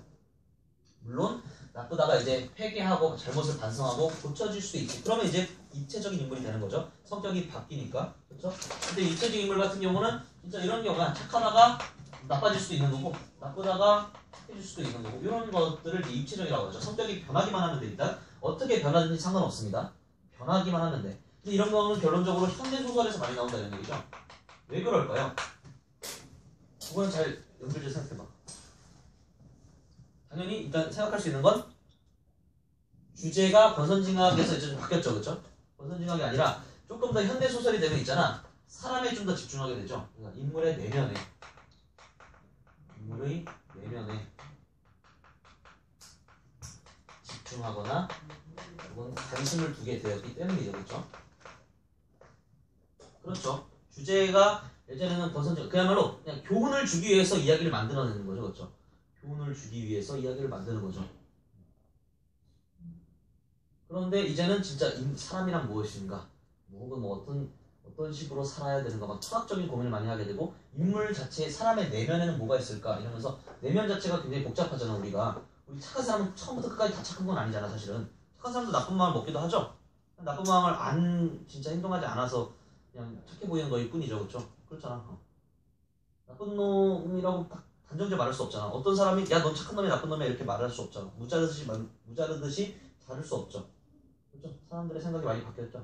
물론 나쁘다가 이제 회개하고 잘못을 반성하고 고쳐질 수도 있지. 그러면 이제 입체적인 인물이 되는 거죠. 성격이 바뀌니까. 그렇죠? 근데 입체적인 인물 같은 경우는 진짜 이런 경우가 착하다가 나빠질 수도 있는 거고 나쁘다가 착해질 수도 있는 거고 이런 것들을 이제 입체적이라고 하죠. 성격이 변하기만 하면 돼. 일단 어떻게 변하든지 상관없습니다. 변하기만 하면 돼. 근데 이런 거는 결론적으로 현대소설에서 많이 나온다 이런 얘기죠. 왜 그럴까요? 그거는 잘 연결해서 생각해봐. 당연히 일단 생각할 수 있는 건 주제가 권선징악에서 이제 좀 바뀌었죠. 그렇죠? 권선징악이 아니라 조금 더 현대소설이 되면 있잖아. 사람에 좀 더 집중하게 되죠. 그러니까 인물의 내면에 집중하거나 혹은 관심을 두게 되었기 때문이죠. 그렇죠? 그렇죠. 주제가 예전에는 권선징악 그야말로 그냥 교훈을 주기 위해서 이야기를 만들어내는 거죠. 그렇죠? 교훈을 주기 위해서 이야기를 만드는 거죠. 그런데 이제는 진짜 사람이란 무엇인가, 혹은 뭐 어떤 식으로 살아야 되는가, 막 철학적인 고민을 많이 하게 되고 인물 자체, 사람의 내면에는 뭐가 있을까 이러면서 내면 자체가 굉장히 복잡하잖아. 우리 착한 사람은 처음부터 끝까지 다 착한 건 아니잖아. 사실은 착한 사람도 나쁜 마음을 먹기도 하죠. 나쁜 마음을 진짜 행동하지 않아서 그냥 착해 보이는 거일 뿐이죠. 그렇죠? 그렇잖아. 나쁜 놈이라고 딱 단정지어 말할 수 없잖아. 어떤 사람이 야 넌 착한 놈이야 나쁜 놈이야 이렇게 말할 수 없잖아. 무자르듯이 자를 수 없죠. 그렇죠? 사람들의 생각이 많이 바뀌었죠.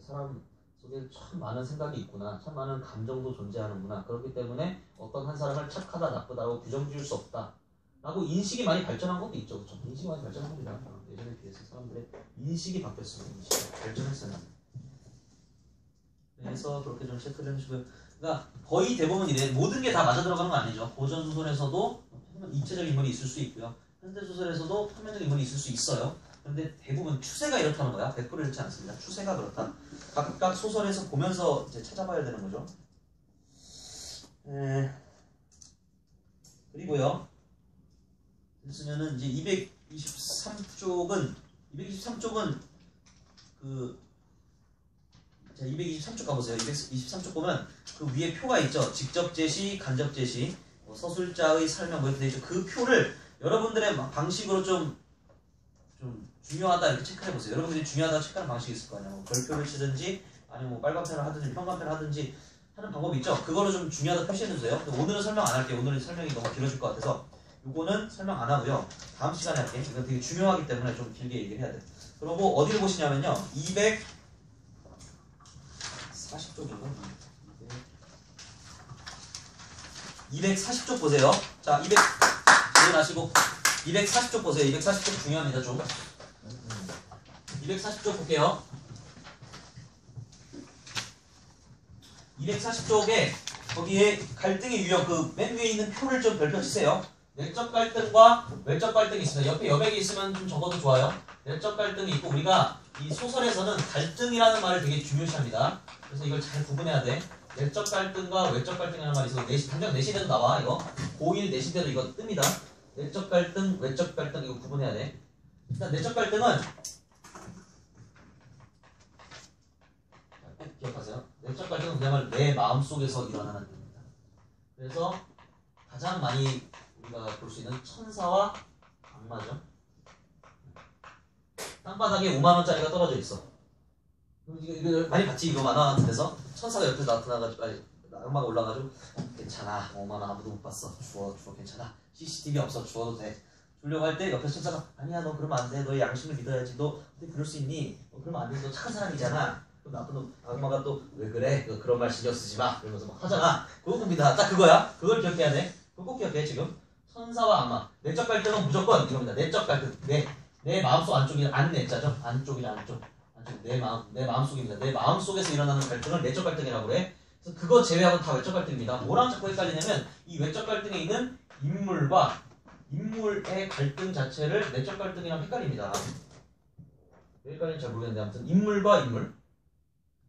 사람 속에 참 많은 생각이 있구나. 참 많은 감정도 존재하는구나. 그렇기 때문에 어떤 한 사람을 착하다 나쁘다고 규정 지을 수 없다 라고 인식이 많이 발전한 것도 있죠. 그렇죠? 인식이 많이 발전한 겁니다. 예전에 비해서 사람들의 인식이 바뀌었어요. 인식이 발전했어요. 그래서 그렇게 좀 체크를 해주고요. 그러니까 거의 대부분 이래. 모든 게 다 맞아 들어가는 건 아니죠. 고전 소설에서도 입체적 인물이 있을 수 있고요. 현대 소설에서도 평면적 인물이 있을 수 있어요. 그런데 대부분 추세가 이렇다는 거야. 100% 이렇지 않습니다. 추세가 그렇다. 각각 소설에서 보면서 이제 찾아봐야 되는 거죠. 그리고요. 그랬으면은 이제 223쪽은 자, 223쪽 가보세요. 223쪽 보면 그 위에 표가 있죠. 직접 제시, 간접 제시, 서술자의 설명 뭐 이렇게 되어 있죠. 그 표를 여러분들의 방식으로 좀 중요하다 이렇게 체크해 보세요. 여러분들이 중요하다 체크하는 방식이 있을 거 아니에요. 별표를 치든지 아니면 뭐 빨간펜을 하든지 형광펜을 하든지 하는 방법이 있죠. 그거를 좀 중요하다 표시해 주세요. 오늘은 설명 안 할게요. 오늘은 설명이 너무 길어질 것 같아서 요거는 설명 안 하고요. 다음 시간에 할게요. 이건 되게 중요하기 때문에 좀 길게 얘기를 해야 돼. 그리고 어디를 보시냐면요. 240쪽인가? 240쪽 보세요. 자, 일어나시고 240쪽 보세요. 240쪽 중요합니다. 좀 240쪽 볼게요. 240쪽에 거기에 갈등의 유형 그 맨 위에 있는 표를 좀 별표 치세요. 내적 갈등과 외적 갈등이 있습니다. 옆에 여백이 있으면 좀 적어도 좋아요. 내적 갈등이 있고 우리가 이 소설에서는 갈등이라는 말을 되게 중요시합니다. 그래서 이걸 잘 구분해야 돼. 내적 갈등과 외적 갈등이라는 말이 있어. 당장 내시대도 나와 이거. 고1 내시대도 이거 뜹니다. 내적 갈등, 외적 갈등 이거 구분해야 돼. 일단 내적 갈등은 꼭 기억하세요. 내적 갈등은 그야말로 내 마음속에서 일어나는 겁니다. 그래서 가장 많이 우리가 볼 수 있는 천사와 악마죠. 땅바닥에 5만원짜리가 떨어져 있어. 이거 많이 봤지? 이거 만화 같은 데서 천사가 옆에 나타나가지고 악마가 올라가지고 괜찮아 5만원 아무도 못 봤어 주워 괜찮아 CCTV 없어 주워도 돼 주려고 할 때 옆에 천사가 아니야 너 그러면 안 돼 너의 양심을 믿어야지 너 어떻게 그럴 수 있니 너 그러면 안 돼 너 착한 사람이잖아 그럼 나쁜 놈 악마가 또 왜 그래 너 그런 말 신경 쓰지 마 그러면서 막 하잖아 그거 봅니다 딱 그거야 그걸 기억해야 돼 그거 꼭 기억해 지금 천사와 악마 내적 갈등은 무조건 이겁니다 내적 갈등 내 마음속 안쪽이 안내자죠 안쪽이나 안쪽 내 마음속입니다. 내 마음속에서 일어나는 갈등을 내적 갈등이라고 그래. 그래서 그거 제외하고는 다 외적 갈등입니다. 뭐랑 자꾸 헷갈리냐면 이 외적 갈등에 있는 인물과 인물의 갈등 자체를 내적 갈등이랑 헷갈립니다. 왜 헷갈리는지 잘 모르겠는데 아무튼 인물과 인물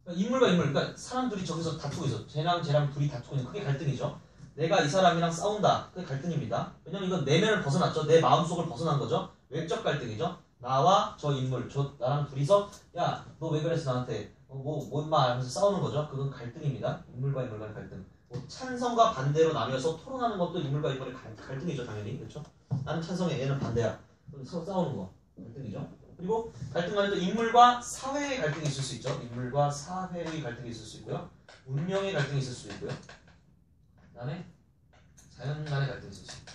그러니까 사람 둘이 저기서 다투고 있어. 쟤랑 둘이 다투고 있는 그게 갈등이죠. 내가 이 사람이랑 싸운다. 그게 갈등입니다. 왜냐면 이건 내면을 벗어났죠. 내 마음속을 벗어난 거죠. 외적 갈등이죠. 나와 저 인물, 나랑 둘이서 야, 너 왜 그랬어 나한테? 뭔 말 하면서 싸우는 거죠. 그건 갈등입니다. 인물과 인물 간의 갈등. 뭐 찬성과 반대로 나뉘어서 토론하는 것도 인물과 인물의 갈등이죠, 당연히. 그렇죠? 나는 찬성해, 얘는 반대야. 그럼 서로 싸우는 거. 갈등이죠. 그리고 갈등 간에 또 인물과 사회의 갈등이 있을 수 있죠. 인물과 사회의 갈등이 있을 수 있고요. 운명의 갈등이 있을 수 있고요. 그 다음에 자연 간의 갈등이 있을 수 있고.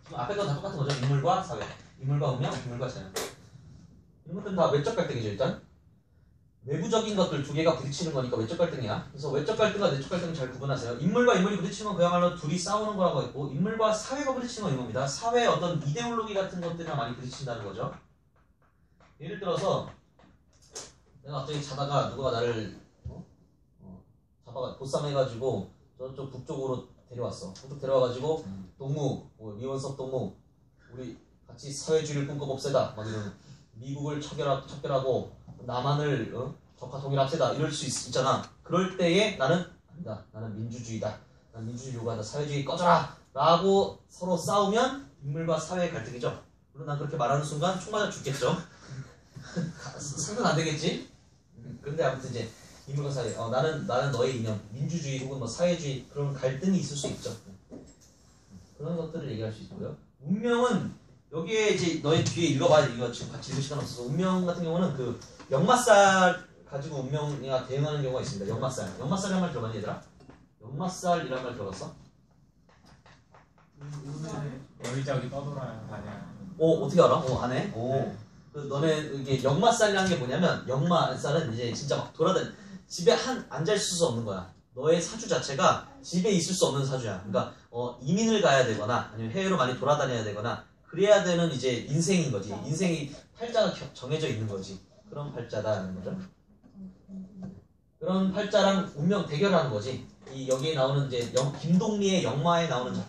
지금 앞에 건 다 똑같은 거죠. 인물과 사회, 인물과 운명, 인물과 자연. 이런 것들은 다 외적 갈등이죠. 일단 외부적인 것들 두 개가 부딪히는 거니까 외적 갈등이야. 그래서 외적 갈등과 내적 갈등을 잘 구분하세요. 인물과 인물이 부딪히면 그야말로 둘이 싸우는 거라고 했고, 인물과 사회가 부딪히는 건 이겁니다. 사회의 어떤 이데올로기 같은 것들이랑 많이 부딪힌다는 거죠. 예를 들어서 내가 갑자기 자다가 누가 나를 잡아가 보쌈해가지고 저쪽 북쪽으로 데려왔어. 북쪽 데려와가지고 동무, 이원석 동무, 우리 같이 사회주의를 꿈꿔봅시다. 막 이런 미국을 척결하고 남한을 적화 통일합시다. 이럴 수 있잖아. 그럴 때에 나는 아니다. 나는 민주주의다. 난 민주주의 요구한다. 사회주의 꺼져라. 라고 서로 싸우면 인물과 사회의 갈등이죠. 물론 난 그렇게 말하는 순간 총 맞아 죽겠죠. 상관 안 되겠지? 근데 아무튼 이제 인물과 사회, 나는 너의 이념, 민주주의 혹은 뭐 사회주의 그런 갈등이 있을 수 있죠. 그런 것들을 얘기할 수 있고요. 운명은 여기에 이제 너의 뒤에 읽어봐. 이거 지금 같이 읽을 시간 없어서. 운명 같은 경우는 그 역마살 가지고 운명이랑 대응하는 경우가 있습니다. 역마살. 역마살이란 말 들어봤니 얘들아? 역마살이란 말 들어봤어? 여기저기 떠돌아야 다냐. 어떻게 알아? 안 해? 그 너네 이게 역마살이라는 게 뭐냐면 역마살은 이제 진짜 막 돌아다니 집에 앉아 있을 수 없는 거야. 너의 사주 자체가 집에 있을 수 없는 사주야. 그러니까 이민을 가야 되거나 아니면 해외로 많이 돌아다녀야 되거나 그래야 되는 이제 인생인 거지. 인생이 팔자가 정해져 있는 거지. 그런 팔자다라는 거죠. 그런 팔자랑 운명 대결하는 거지. 여기에 나오는 이제 김동리의 역마에 나오는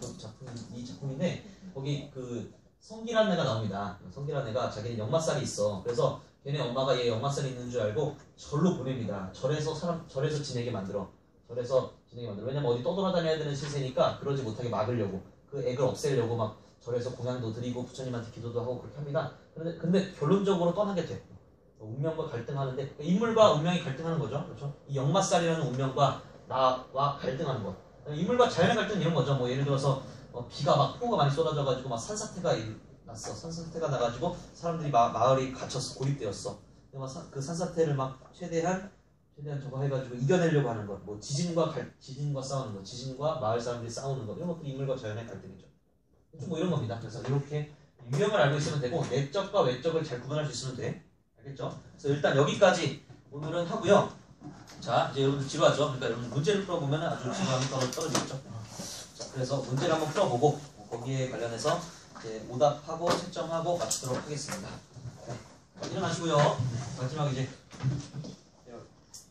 이 작품인데 거기 그 성기란 애가 나옵니다. 성기란 애가 자기는 역마살이 있어. 그래서 걔네 엄마가 얘 역마살이 있는 줄 알고 절로 보냅니다. 절에서 지내게 만들어. 왜냐면 어디 떠돌아다녀야 되는 신세니까 그러지 못하게 막으려고. 그 액을 없애려고 막 절에서 공양도 드리고 부처님한테 기도도 하고 그렇게 합니다. 근데 결론적으로 떠나게 돼. 운명과 갈등하는데 인물과 운명이 갈등하는 거죠. 그렇죠? 이 역마살이라는 운명과 나와 갈등하는 것. 인물과 자연의 갈등 이런 거죠. 뭐 예를 들어서 비가 막 폭우가 많이 쏟아져가지고 막 산사태가 났어. 산사태가 나가지고 사람들이 마을이 갇혀서 고립되었어. 근데 막 그 산사태를 막 최대한 저거 해가지고 이겨내려고 하는 것. 뭐 지진과 싸우는 것, 지진과 마을 사람들이 싸우는 것 이런 것들이 인물과 자연의 갈등이죠. 뭐 이런 겁니다. 그래서 이렇게 유형을 알고 있으면 되고 내적과 외적을 잘 구분할 수 있으면 돼. 알겠죠? 그래서 일단 여기까지 오늘은 하고요. 자, 이제 여러분들 지루하죠? 그러니까 여러분 문제를 풀어보면 아주 지루함이 떨어지겠죠? 자, 그래서 문제를 한번 풀어보고 거기에 관련해서 이제 오답하고 채점하고 맞추도록 하겠습니다. 네. 일어나시고요. 마지막 이제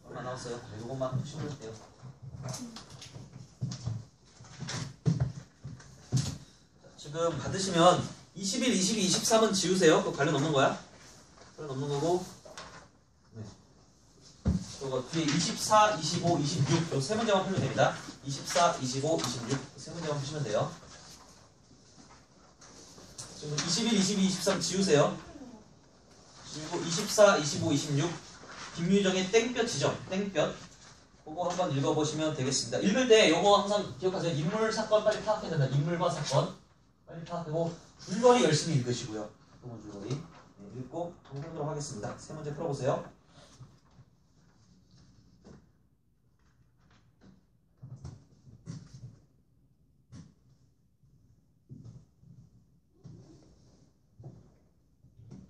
얼마 나왔어요? 이것만 치우면 돼요. 지금 받으시면 21, 22, 23은 지우세요. 그거 관련 없는 거야? 관련 없는 거고. 네. 그리고 뒤에 24, 25, 26 요 세 문제만 풀면 됩니다. 24, 25, 26 세 문제만 푸시면 돼요. 지금 21, 22, 23 지우세요. 그리고 24, 25, 26 김유정의 땡볕 지점, 땡볕 그거 한번 읽어보시면 되겠습니다. 읽을 때 요거 항상 기억하세요. 인물, 사건 빨리 파악해야 된다. 인물과 사건 빨리 파악하고 줄거리 열심히 읽으시고요. 부분 줄거리 네, 읽고 동영상으로 하겠습니다. 세 문제 풀어보세요.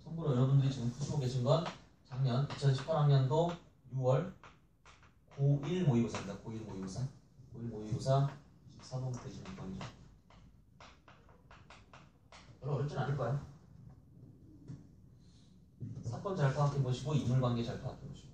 참고로 여러분들이 지금 푸시고 계신 건 작년 2018학년도 6월 고1 모의고사입니다. 고1 모의고사 14번부터 26번이죠. 별로 어렵진 않을 거야. 사건 잘 파악해보시고 인물관계 잘 파악해보시고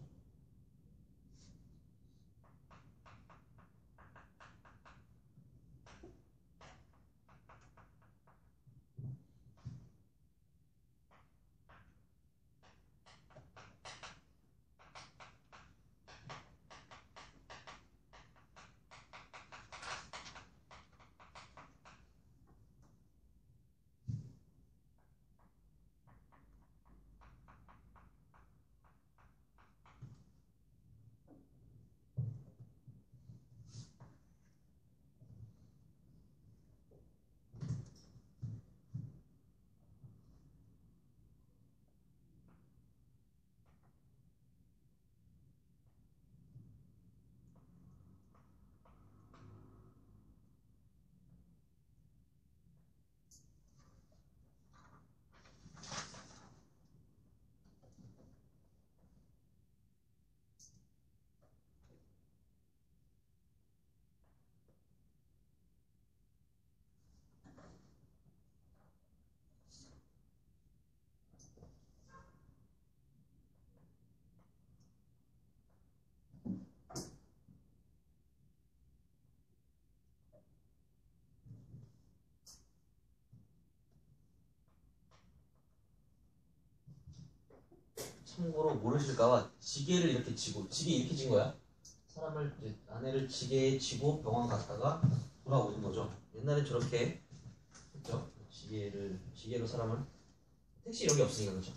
참고로 모르실까봐 지게를 이렇게 지고 지게 이렇게 진 거야. 사람을 이제 아내를 지게에 지고 병원 갔다가 돌아오는 거죠. 옛날에 저렇게 했죠. 지게로 사람을 택시 이런 게 없으니까 그렇죠.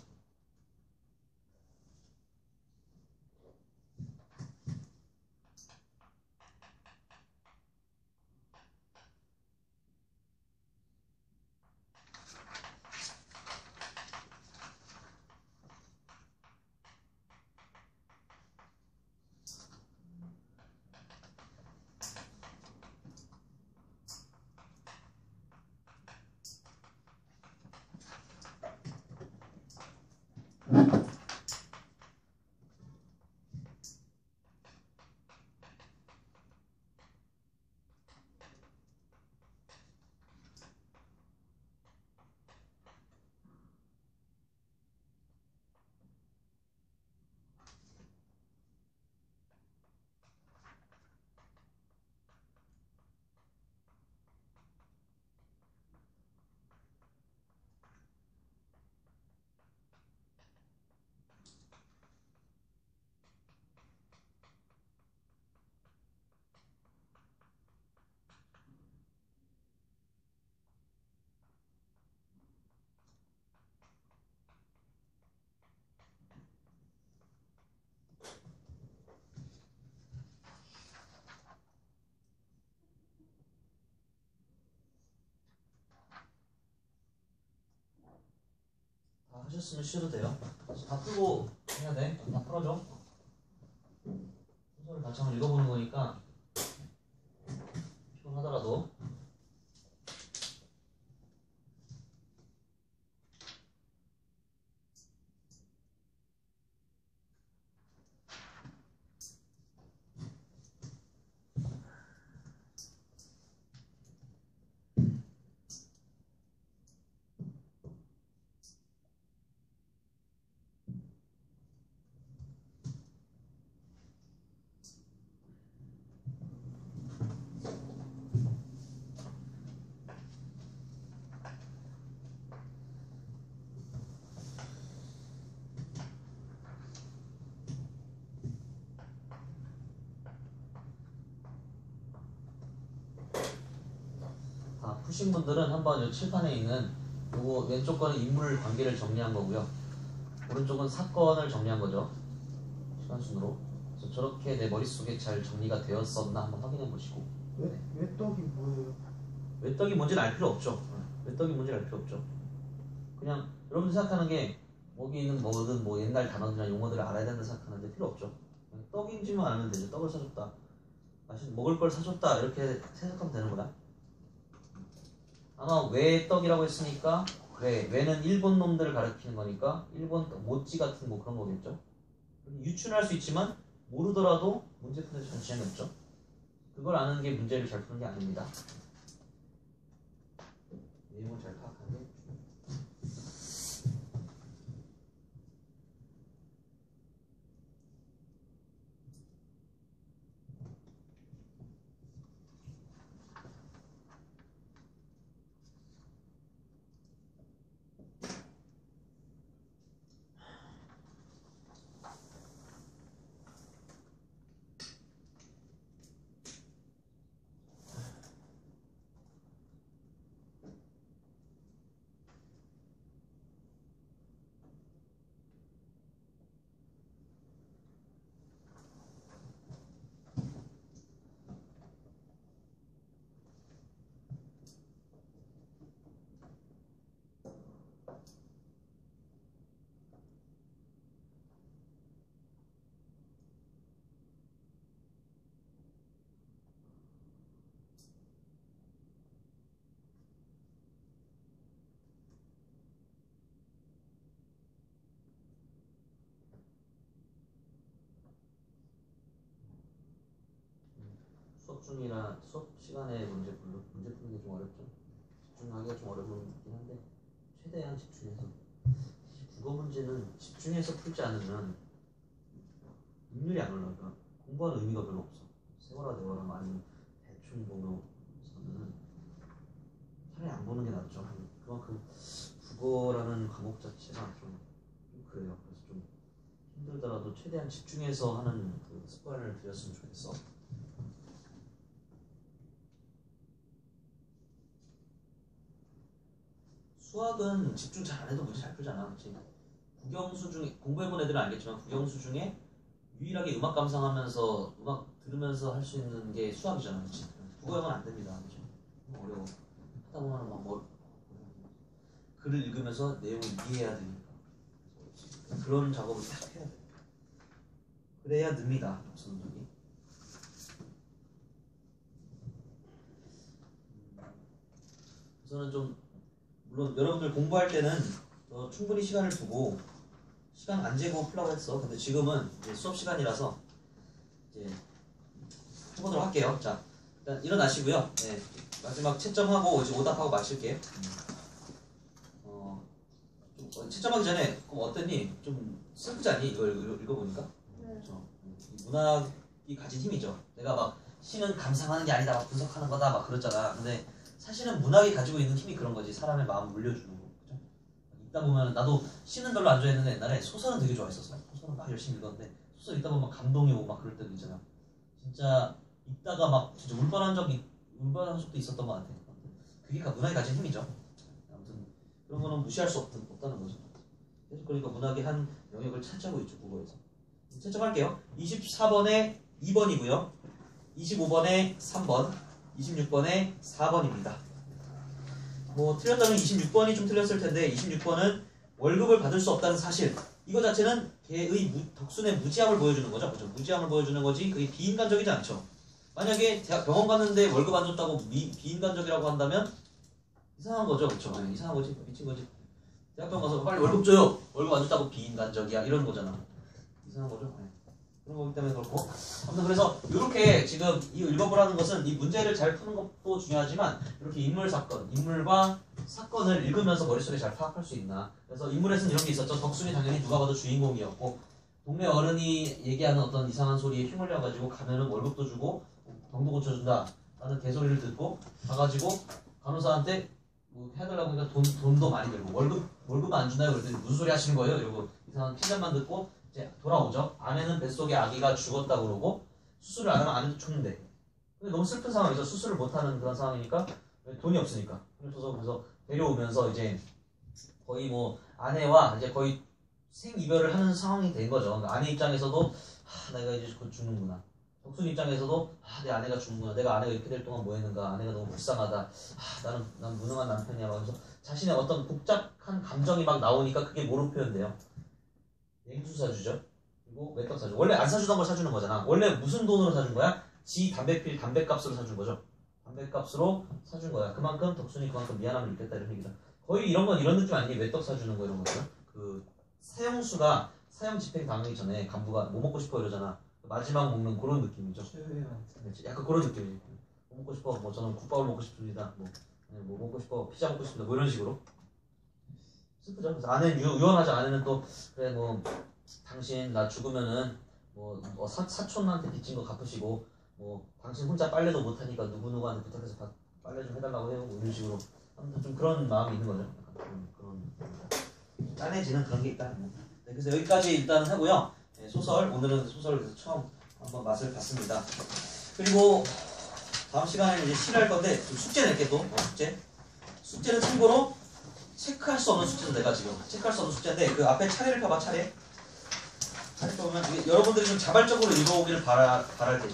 다 하셨으면 쉬어도 돼요. 다 풀고 해야 돼. 다 풀어줘. 소설을 같이 한번 읽어보는 거니까 피곤하더라도. 다 푸신 분들은 한번 이 칠판에 있는 요거 왼쪽 거는 인물 관계를 정리한 거고요. 오른쪽은 사건을 정리한 거죠. 시간 순으로. 그래서 저렇게 내 머릿속에 잘 정리가 되었었나 한번 확인해 보시고. 외떡이 뭐예요? 외떡이 뭔지는 알 필요 없죠. 외떡이 뭔지는 알 필요 없죠. 그냥 여러분들 생각하는 게 거기 있는 뭐든 뭐 옛날 단어들이나 용어들을 알아야 된다 생각하는데 필요 없죠. 그냥 떡인지만 알면 되죠. 떡을 사줬다. 먹을 걸 사줬다. 이렇게 생각하면 되는 거야. 아마 외떡이라고 했으니까 외는 일본 놈들을 가리키는 거니까 일본 모찌 같은 뭐 그런 거겠죠. 유추할 수 있지만 모르더라도 문제 푸는 데 전시장이 없죠. 그걸 아는 게 문제를 잘 푸는 게 아닙니다. 내용을 잘 파악하는 게 수업 중이나 수업 시간에 문제 푸는 게 좀 어렵죠. 집중하기가 좀 어렵긴 한데 최대한 집중해서. 국어 문제는 집중해서 풀지 않으면 능률이 안 올라가. 공부하는 의미가 별로 없어. 세워라 내워라 아니면 대충 보면서는 차라리 안 보는 게 낫죠. 그만큼 국어라는 과목 자체가 좀 그래요. 그래서 좀 그야말로 최대한 집중해서 하는 그 습관을 들였으면 좋겠어. 수학은 집중 잘 안 해도 문제 잘 풀잖아, 그렇지? 국영수 중에 공부해본 애들은 알겠지만 국영수 중에 유일하게 음악 감상하면서 음악 들으면서 할 수 있는 게 수학이잖아, 그렇지? 국어형은 안 됩니다, 그렇죠? 어려워. 하다 보면 막 글을 읽으면서 내용을 이해해야 되니까 그런 작업을 계속 해야 돼. 그래야 늡니다, 독서능력이. 우선은 좀 물론 여러분들 공부할 때는 충분히 시간을 두고 시간 안 재고 풀라고 했어. 근데 지금은 이제 수업 시간이라서 이제 해보도록 할게요. 자, 일단 일어나시고요. 네, 마지막 채점하고 이제 오답하고 마칠게요. 좀 채점하기 전에 그럼 어땠니? 좀 슬프지 않니? 이걸 읽어보니까? 네. 이 문학이 가진 힘이죠. 내가 막 시는 감상하는 게 아니다, 막 분석하는 거다, 막 그랬잖아. 근데 사실은 문학이 가지고 있는 힘이 그런 거지. 사람의 마음을 물려주는 거. 그죠? 읽다 보면 나도 시는 별로 안 좋아했는데 옛날에 소설은 되게 좋아했었어. 소설은 막 열심히 읽었는데 소설 읽다 보면 막 감동이 오고 막 그럴 때도 있잖아. 진짜 읽다가 막 진짜 울 뻔한 적도 있었던 것 같아. 그게 문학이 가진 힘이죠. 아무튼 그런 거는 무시할 수 없다는 거죠. 계속 그러니까 문학이 한 영역을 차지하고 있죠, 국어에서. 채점할게요. 24번에 2번이고요. 25번에 3번, 26번에 4번입니다. 뭐 틀렸다면 26번이 좀 틀렸을 텐데 26번은 월급을 받을 수 없다는 사실. 이거 자체는 걔의 덕순의 무지함을 보여주는 거죠. 그렇죠? 무지함을 보여주는 거지 그게 비인간적이지 않죠. 만약에 병원 갔는데 월급 안 줬다고 비인간적이라고 한다면 이상한 거죠. 그렇죠? 네, 이상한 거지. 미친 거지. 대학병원 가서 빨리 월급 줘요. 월급 안 줬다고 비인간적이야. 이런 거잖아. 이상한 거죠. 네. 그런 거기 때문에 그렇고. 아무튼 그래서 이렇게 지금 이 읽어보라는 것은 이 문제를 잘 푸는 것도 중요하지만 이렇게 인물과 사건을 읽으면서 머릿속에 잘 파악할 수 있나. 그래서 인물에서는 이런 게 있었죠. 덕순이 당연히 누가 봐도 주인공이었고 동네 어른이 얘기하는 어떤 이상한 소리에 휘말려가지고 가면은 월급도 주고 병도 고쳐준다 라는 개소리를 듣고 가가지고 간호사한테 뭐 해달라고 하니까 돈도 많이 들고 월급 안 준다요. 그랬더니 무슨 소리 하시는 거예요? 이러고 이상한 피잔만 듣고 이제 돌아오죠. 아내는 뱃속에 아기가 죽었다고 그러고 수술을 안 하면 아내도 죽는데. 근데 너무 슬픈 상황이죠. 수술을 못하는 그런 상황이니까 돈이 없으니까. 그래서 데려오면서 이제 거의 뭐 아내와 이제 거의 생이별을 하는 상황이 된 거죠. 그러니까 아내 입장에서도 내가 이제 곧 죽는구나. 덕순 입장에서도 내 아내가 죽는구나. 내가 아내가 이렇게 될 동안 뭐 했는가. 아내가 너무 불쌍하다. 난 무능한 남편이야. 그래서 자신의 어떤 복잡한 감정이 막 나오니까 그게 뭐로 표현돼요? 냉수 사주죠. 그리고 외떡 사주. 원래 안 사주던 걸 사주는 거잖아. 원래 무슨 돈으로 사준 거야? 지 담배값으로 사준 거죠. 담배값으로 사준 거야. 그만큼 덕순이 그만큼 미안함을 느꼈다 이런 얘기다. 거의 이런 건 이런 느낌 아니니? 외떡 사주는 거 이런 거죠. 그 사형수가 사형 집행 당하기 전에 간부가 뭐 먹고 싶어 이러잖아. 마지막 먹는 그런 느낌이죠. 약간 그런 느낌이지. 뭐 먹고 싶어? 뭐 저는 국밥을 먹고 싶습니다. 뭐 먹고 싶어? 피자 먹고 싶습니다. 뭐 이런 식으로. 슬프죠. 그래서 아내는 유언하죠. 아내는 또 그래 뭐 당신 나 죽으면은 뭐 사촌한테 빚진 거 갚으시고 뭐 당신 혼자 빨래도 못하니까 누구누구한테 부탁해서 빨래 좀 해달라고 해요. 뭐 이런 식으로 아무튼 좀 그런 마음이 있는 거죠. 그런 짠해지는 그런 게 있다. 네, 그래서 여기까지 일단 하고요. 네, 오늘은 소설을 처음 한번 맛을 봤습니다. 그리고 다음 시간에는 이제 시를 할 건데 숙제 낼게 또 숙제는 참고로 체크할 수 없는 숙제죠. 내가 지금 체크할 수 없는 숙제인데 그 앞에 차례를 펴봐. 차례 보면 여러분들이 좀 자발적으로 읽어오기를 바랄 때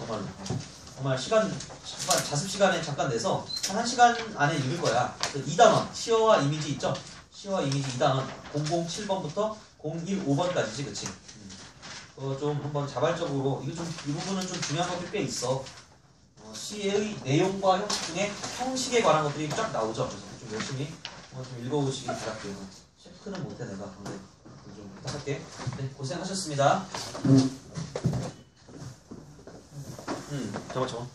정말 자습 시간에 잠깐 내서 한 1시간 안에 읽을 거야. 그 2단원 시어와 이미지 있죠? 시어와 이미지 2단원 007번부터 015번까지지 그치? 좀 한번 자발적으로 이 부분은 좀 중요한 것들이 꽤 있어. 시의 내용과 형식 중에 형식에 관한 것들이 쫙 나오죠. 그래서 좀 열심히 좀 읽어보시길 바랄게요. 체크는 못해 내가. 근데 좀 부탁할게. 네, 고생하셨습니다. 저거.